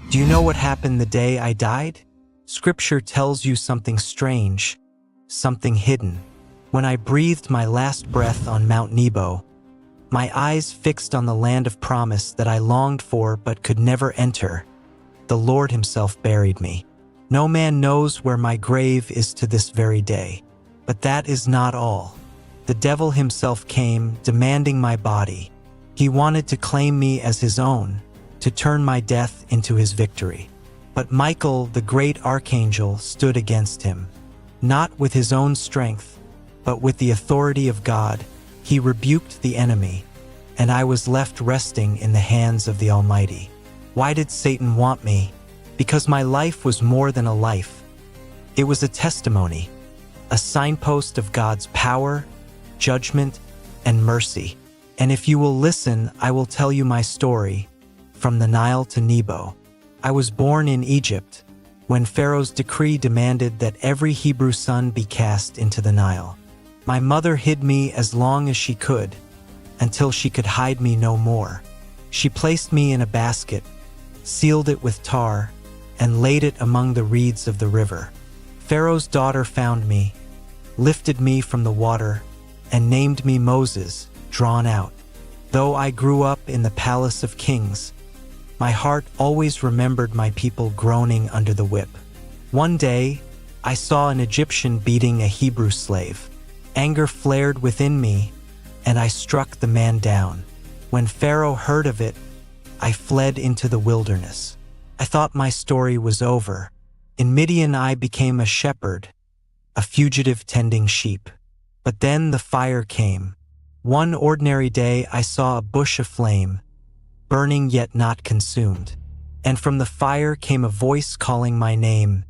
Do you know what happened the day I died? Scripture tells you something strange, something hidden. When I breathed my last breath on Mount Nebo, my eyes fixed on the land of promise that I longed for but could never enter, the Lord himself buried me. No man knows where my grave is to this very day. But that is not all. The devil himself came, demanding my body. He wanted to claim me as his own, to turn my death into his victory. But Michael, the great Archangel, stood against him. Not with his own strength, but with the authority of God, he rebuked the enemy, and I was left resting in the hands of the Almighty. Why did Satan want me? Because my life was more than a life. It was a testimony, a signpost of God's power, judgment, and mercy. And if you will listen, I will tell you my story, from the Nile to Nebo. I was born in Egypt, when Pharaoh's decree demanded that every Hebrew son be cast into the Nile. My mother hid me as long as she could, until she could hide me no more. She placed me in a basket, sealed it with tar, and laid it among the reeds of the river. Pharaoh's daughter found me, lifted me from the water, and named me Moses, drawn out. Though I grew up in the palace of kings, my heart always remembered my people groaning under the whip. One day, I saw an Egyptian beating a Hebrew slave. Anger flared within me, and I struck the man down. When Pharaoh heard of it, I fled into the wilderness. I thought my story was over. In Midian I became a shepherd, a fugitive tending sheep. But then the fire came. One ordinary day I saw a bush aflame, burning yet not consumed. And from the fire came a voice calling my name,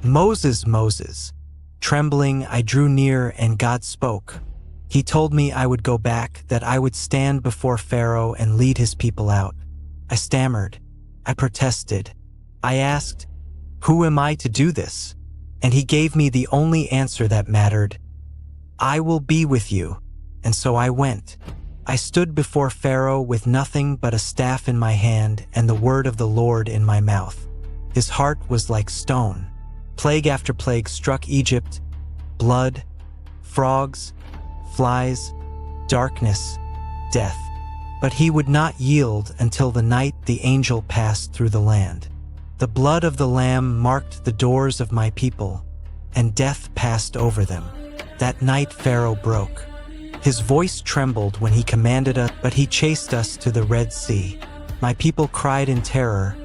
Moses, Moses. Trembling, I drew near and God spoke. He told me I would go back, that I would stand before Pharaoh and lead his people out. I stammered. I protested. I asked, "Who am I to do this?" And he gave me the only answer that mattered. "I will be with you." And so I went. I stood before Pharaoh with nothing but a staff in my hand and the word of the Lord in my mouth. His heart was like stone. Plague after plague struck Egypt: blood, frogs, flies, darkness, death. But he would not yield until the night the angel passed through the land. The blood of the Lamb marked the doors of my people, and death passed over them. That night Pharaoh broke. His voice trembled when he commanded us, but he chased us to the Red Sea. My people cried in terror,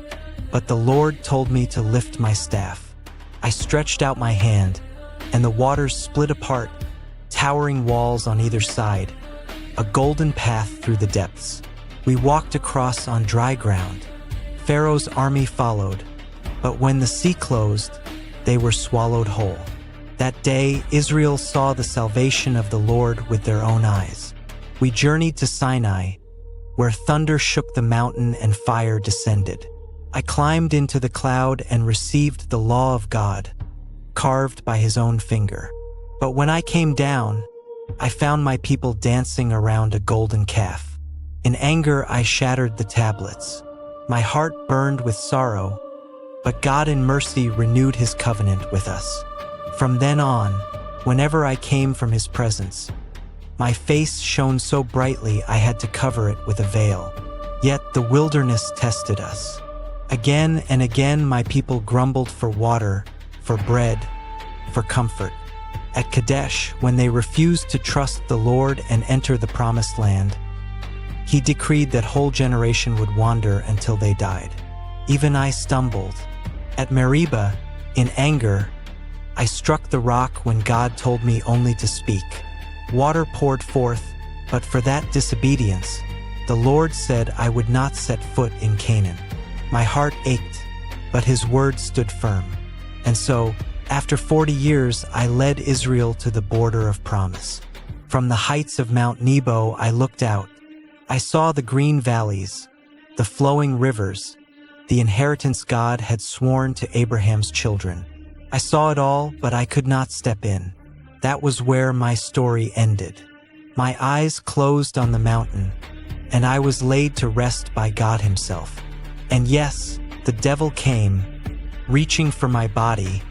but the Lord told me to lift my staff. I stretched out my hand, and the waters split apart, towering walls on either side, a golden path through the depths. We walked across on dry ground. Pharaoh's army followed, but when the sea closed, they were swallowed whole. That day, Israel saw the salvation of the Lord with their own eyes. We journeyed to Sinai, where thunder shook the mountain and fire descended. I climbed into the cloud and received the law of God, carved by his own finger. But when I came down, I found my people dancing around a golden calf. In anger, I shattered the tablets. My heart burned with sorrow, but God in mercy renewed his covenant with us. From then on, whenever I came from his presence, my face shone so brightly I had to cover it with a veil. Yet the wilderness tested us. Again and again my people grumbled for water, for bread, for comfort. At Kadesh, when they refused to trust the Lord and enter the promised land, he decreed that whole generation would wander until they died. Even I stumbled. At Meribah, in anger, I struck the rock when God told me only to speak. Water poured forth, but for that disobedience, the Lord said I would not set foot in Canaan. My heart ached, but his word stood firm. And so, after 40 years, I led Israel to the border of promise. From the heights of Mount Nebo, I looked out. I saw the green valleys, the flowing rivers, the inheritance God had sworn to Abraham's children. I saw it all, but I could not step in. That was where my story ended. My eyes closed on the mountain, and I was laid to rest by God himself. And yes, The devil came, reaching for my body,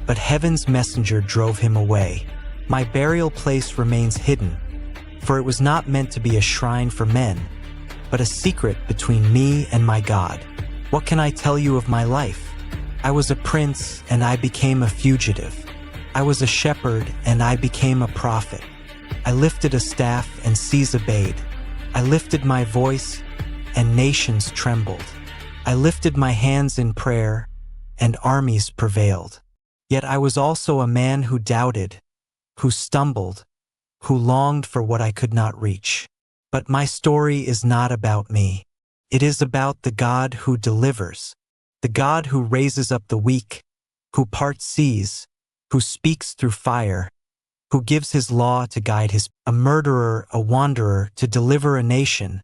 but heaven's messenger drove him away. My burial place remains hidden, for it was not meant to be a shrine for men, but a secret between me and my God. What can I tell you of my life? I was a prince, and I became a fugitive. I was a shepherd, and I became a prophet. I lifted a staff, and seas obeyed. I lifted my voice, and nations trembled. I lifted my hands in prayer, and armies prevailed. Yet I was also a man who doubted, who stumbled, who longed for what I could not reach. But my story is not about me. It is about the God who delivers, the God who raises up the weak, who parts seas, who speaks through fire, who gives his law to guide a murderer, a wanderer, to deliver a nation,